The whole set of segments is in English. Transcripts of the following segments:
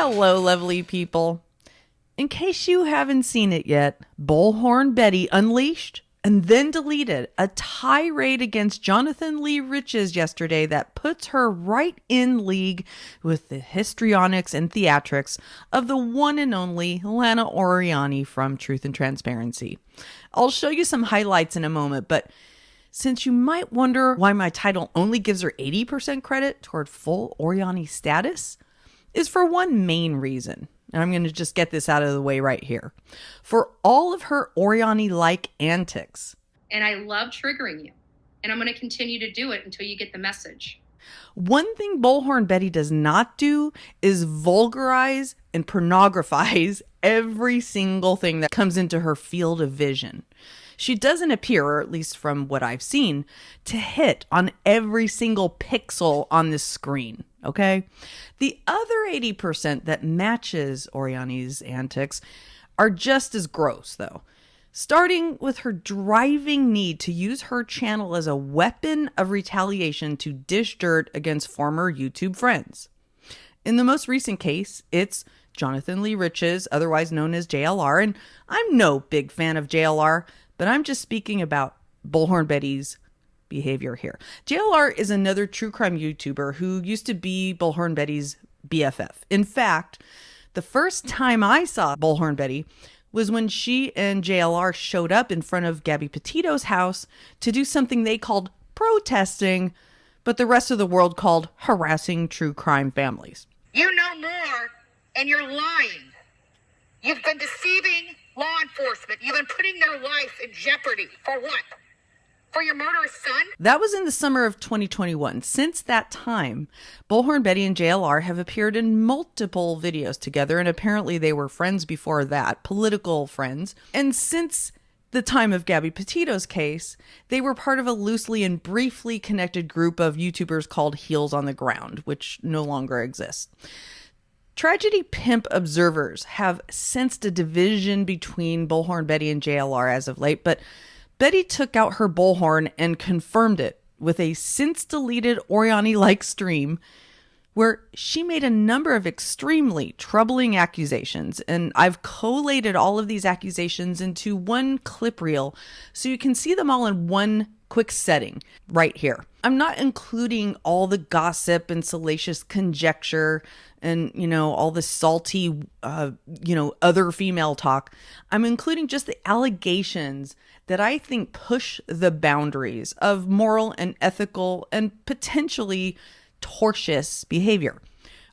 Hello, lovely people. In case you haven't seen it yet, Bullhorn Betty unleashed and then deleted a tirade against Jonathan Lee Riches yesterday that puts her right in league with the histrionics and theatrics of the one and only Lana Oriani from Truth and Transparency. I'll show you some highlights in a moment, but since you might wonder why my title only gives her 80% credit toward full Oriani status, is for one main reason. And I'm going to just get this out of the way right here. For all of her Oriani-like antics. And I love triggering you. And I'm going to continue to do it until you get the message. One thing Bullhorn Betty does not do is vulgarize and pornographize every single thing that comes into her field of vision. She doesn't appear, or at least from what I've seen, to hit on every single pixel on this screen, okay? The other 80% that matches Oriani's antics are just as gross, though. Starting with her driving need to use her channel as a weapon of retaliation to dish dirt against former YouTube friends. In the most recent case, it's Jonathan Lee Riches, otherwise known as JLR, and I'm no big fan of JLR, but I'm just speaking about Bullhorn Betty's behavior here. JLR is another true crime YouTuber who used to be Bullhorn Betty's BFF. In fact, the first time I saw Bullhorn Betty was when she and JLR showed up in front of Gabby Petito's house to do something they called protesting, but the rest of the world called harassing true crime families. You know more, and you're lying. You've been deceiving law enforcement. You've been putting their life in jeopardy. For what? For your murderous son? That was in the summer of 2021. Since that time, Bullhorn Betty and JLR have appeared in multiple videos together, and apparently they were friends before that, political friends. And since the time of Gabby Petito's case, they were part of a loosely and briefly connected group of YouTubers called Heels on the Ground, which no longer exists. Tragedy pimp observers have sensed a division between Bullhorn Betty and JLR as of late, but Betty took out her bullhorn and confirmed it with a since-deleted Oriani-like stream where she made a number of extremely troubling accusations, and I've collated all of these accusations into one clip reel so you can see them all in one quick setting right here. I'm not including all the gossip and salacious conjecture and, all the salty, other female talk. I'm including just the allegations that I think push the boundaries of moral and ethical and potentially tortious behavior.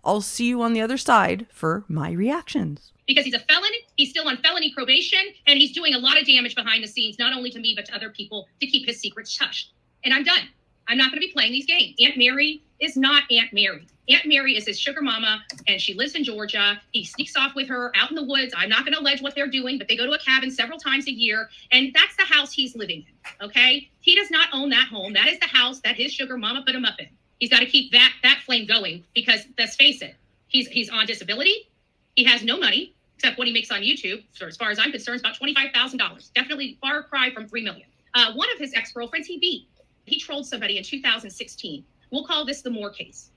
I'll see you on the other side for my reactions. Because he's a felon, he's still on felony probation, and he's doing a lot of damage behind the scenes, not only to me, but to other people, to keep his secrets hushed. And I'm done. I'm not going to be playing these games. Aunt Mary is not Aunt Mary. Aunt Mary is his sugar mama, and she lives in Georgia. He sneaks off with her out in the woods. I'm not going to allege what they're doing, but they go to a cabin several times a year, and that's the house he's living in, okay? He does not own that home. That is the house that his sugar mama put him up in. He's got to keep that flame going because, let's face it, he's on disability. He has no money except what he makes on YouTube. So as far as I'm concerned, it's about $25,000. Definitely far cry from $3 million. One of his ex-girlfriends he beat. He trolled somebody in 2016. We'll call this the Moore case.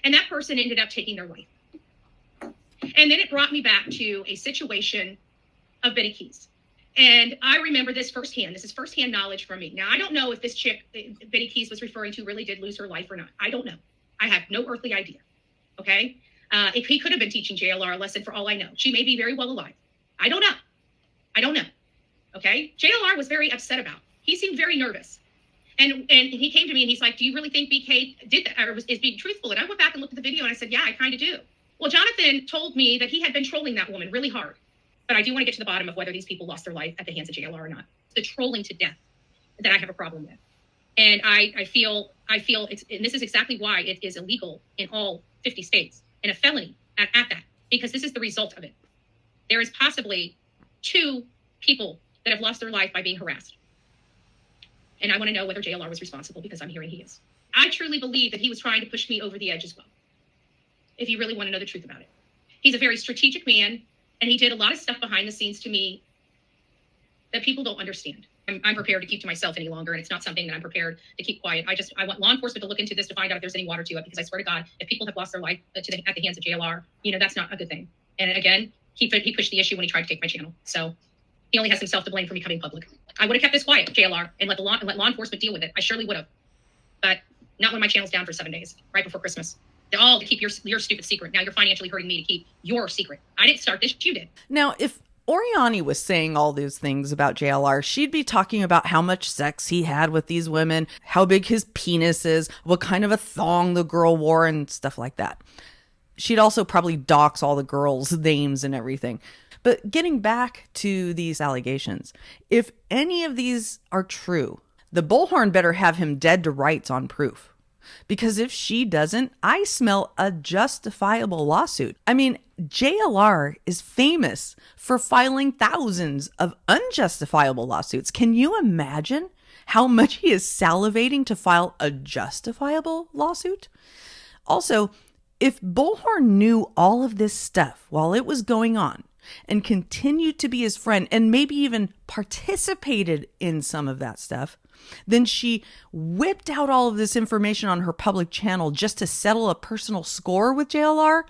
And that person ended up taking their life. And then it brought me back to a situation of Betty Keys. And I remember this firsthand. This is firsthand knowledge from me. Now, I don't know if this chick Betty Keys was referring to really did lose her life or not. I don't know. I have no earthly idea. Okay? If he could have been teaching JLR a lesson for all I know. She may be very well alive. I don't know. Okay? JLR was very upset about. He seemed very nervous. And he came to me and he's like, do you really think BK did that or is being truthful? And I went back and looked at the video and I said, yeah, I kind of do. Well, Jonathan told me that he had been trolling that woman really hard. But I do want to get to the bottom of whether these people lost their life at the hands of JLR or not. The trolling to death that I have a problem with. And I feel it's, and this is exactly why it is illegal in all 50 states and a felony at that, because this is the result of it. There is possibly 2 people that have lost their life by being harassed. And I want to know whether JLR was responsible because I'm hearing he is. I truly believe that he was trying to push me over the edge as well, if you really want to know the truth about it. He's a very strategic man, and he did a lot of stuff behind the scenes to me that people don't understand. I'm prepared to keep to myself any longer, and it's not something that I'm prepared to keep quiet. I want law enforcement to look into this to find out if there's any water to it, because I swear to God, if people have lost their life at the hands of JLR, that's not a good thing. And again, he pushed the issue when he tried to take my channel. So he only has himself to blame for becoming public. I would have kept this quiet, JLR, and let law enforcement deal with it. I surely would have, but not when my channel's down for 7 days, right before Christmas. They're all to keep your stupid secret. Now you're financially hurting me to keep your secret. I didn't start this, you did. Now, if Oriani was saying all those things about JLR, she'd be talking about how much sex he had with these women, how big his penis is, what kind of a thong the girl wore, and stuff like that. She'd also probably dox all the girls' names and everything. But getting back to these allegations, if any of these are true, the Bullhorn better have him dead to rights on proof. Because if she doesn't, I smell a justifiable lawsuit. I mean, JLR is famous for filing thousands of unjustifiable lawsuits. Can you imagine how much he is salivating to file a justifiable lawsuit? Also, if Bullhorn knew all of this stuff while it was going on and continued to be his friend and maybe even participated in some of that stuff, then she whipped out all of this information on her public channel just to settle a personal score with JLR.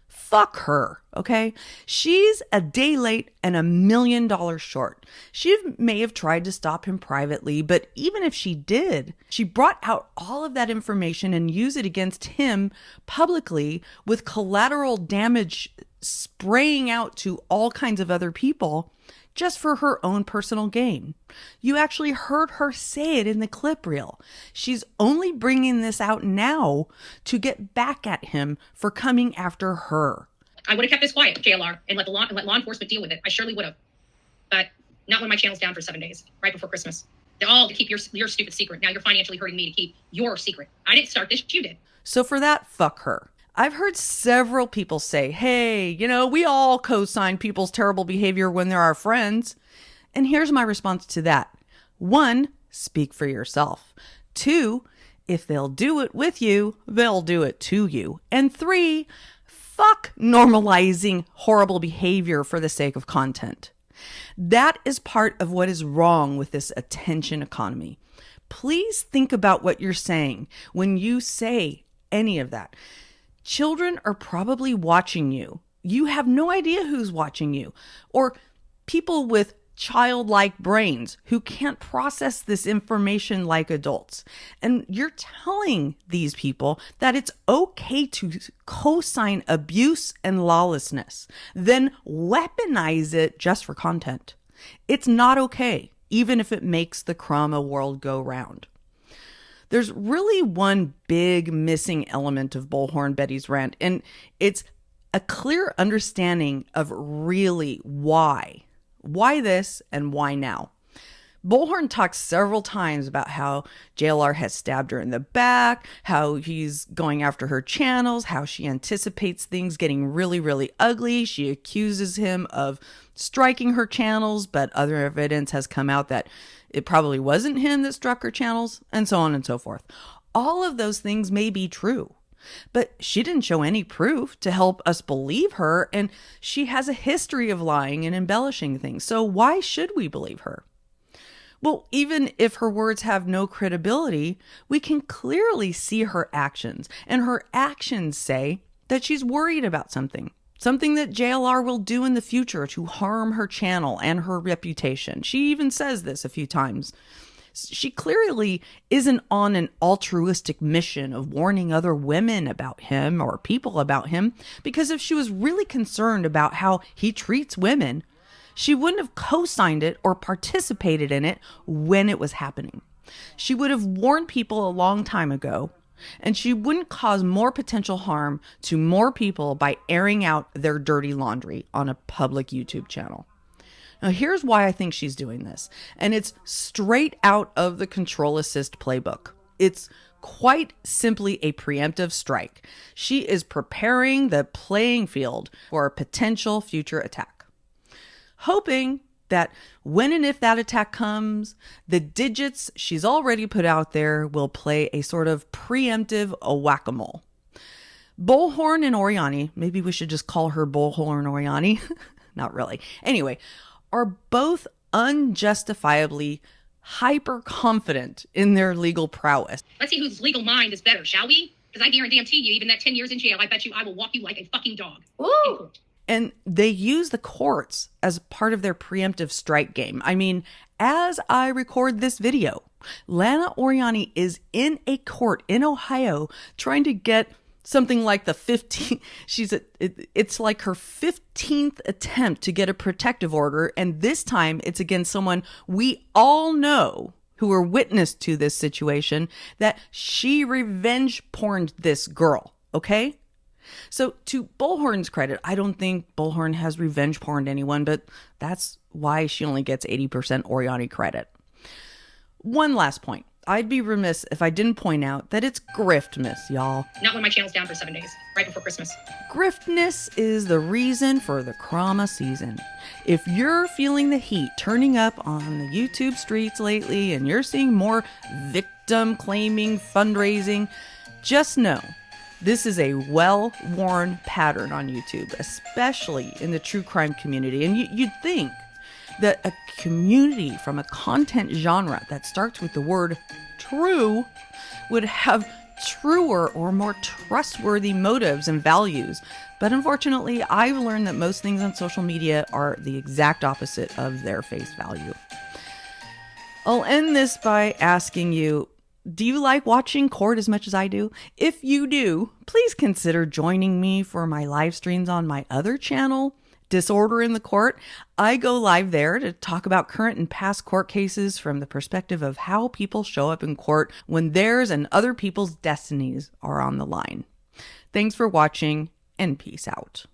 Fuck her, okay? She's a day late and $1 million short. She may have tried to stop him privately, but even if she did, she brought out all of that information and used it against him publicly with collateral damage spraying out to all kinds of other people just for her own personal gain. You actually heard her say it in the clip reel. She's only bringing this out now to get back at him for coming after her. I would have kept this quiet, JLR, and let law enforcement deal with it. I surely would have, but not when my channel's down for 7 days, right before Christmas. They're all to keep your stupid secret. Now you're financially hurting me to keep your secret. I didn't start this, you did. So for that, fuck her. I've heard several people say, hey, we all co-sign people's terrible behavior when they're our friends. And here's my response to that. 1, speak for yourself. 2, if they'll do it with you, they'll do it to you. And 3, fuck normalizing horrible behavior for the sake of content. That is part of what is wrong with this attention economy. Please think about what you're saying when you say any of that. Children are probably watching you. You have no idea who's watching you. Or people with childlike brains who can't process this information like adults. And you're telling these people that it's okay to co-sign abuse and lawlessness, then weaponize it just for content. It's not okay, even if it makes the crama world go round. There's really one big missing element of Bullhorn Betty's rant, and it's a clear understanding of really why. Why this and why now? Bullhorn talks several times about how JLR has stabbed her in the back, how he's going after her channels, how she anticipates things getting really, really ugly. She accuses him of striking her channels, but other evidence has come out that it probably wasn't him that struck her channels, and so on and so forth. All of those things may be true, but she didn't show any proof to help us believe her, and she has a history of lying and embellishing things. So why should we believe her? Well, even if her words have no credibility, we can clearly see her actions, and her actions say that she's worried about something that JLR will do in the future to harm her channel and her reputation. She even says this a few times. She clearly isn't on an altruistic mission of warning other women about him or people about him, because if she was really concerned about how he treats women, she wouldn't have co-signed it or participated in it when it was happening. She would have warned people a long time ago, and she wouldn't cause more potential harm to more people by airing out their dirty laundry on a public YouTube channel. Now, here's why I think she's doing this, and it's straight out of the Control Assist playbook. It's quite simply a preemptive strike. She is preparing the playing field for a potential future attack, hoping that when and if that attack comes, the digits she's already put out there will play a sort of preemptive whack-a-mole. Bullhorn and Oriani, maybe we should just call her Bullhorn Oriani, not really, anyway, are both unjustifiably hyper confident in their legal prowess. Let's see whose legal mind is better, shall we? Because I guarantee you, even that 10 years in jail, I bet you I will walk you like a fucking dog. Ooh. And they use the courts as part of their preemptive strike game. I mean, as I record this video, Lana Oriani is in a court in Ohio trying to get something like the 15th. It's like her 15th attempt to get a protective order. And this time it's against someone we all know who were witness to this situation, that she revenge porned this girl. Okay. So to Bullhorn's credit, I don't think Bullhorn has revenge porned anyone, but that's why she only gets 80% Oriani credit. One last point. I'd be remiss if I didn't point out that it's Griftmas, y'all. Not when my channel's down for 7 days, right before Christmas. Griftness is the reason for the crama season. If you're feeling the heat turning up on the YouTube streets lately and you're seeing more victim claiming fundraising, just know this is a well-worn pattern on YouTube, especially in the true crime community. And you'd think that a community from a content genre that starts with the word true would have truer or more trustworthy motives and values. But unfortunately, I've learned that most things on social media are the exact opposite of their face value. I'll end this by asking you, do you like watching court as much as I do? If you do, please consider joining me for my live streams on my other channel, Disorder in the Court. I go live there to talk about current and past court cases from the perspective of how people show up in court when theirs and other people's destinies are on the line. Thanks for watching, and peace out.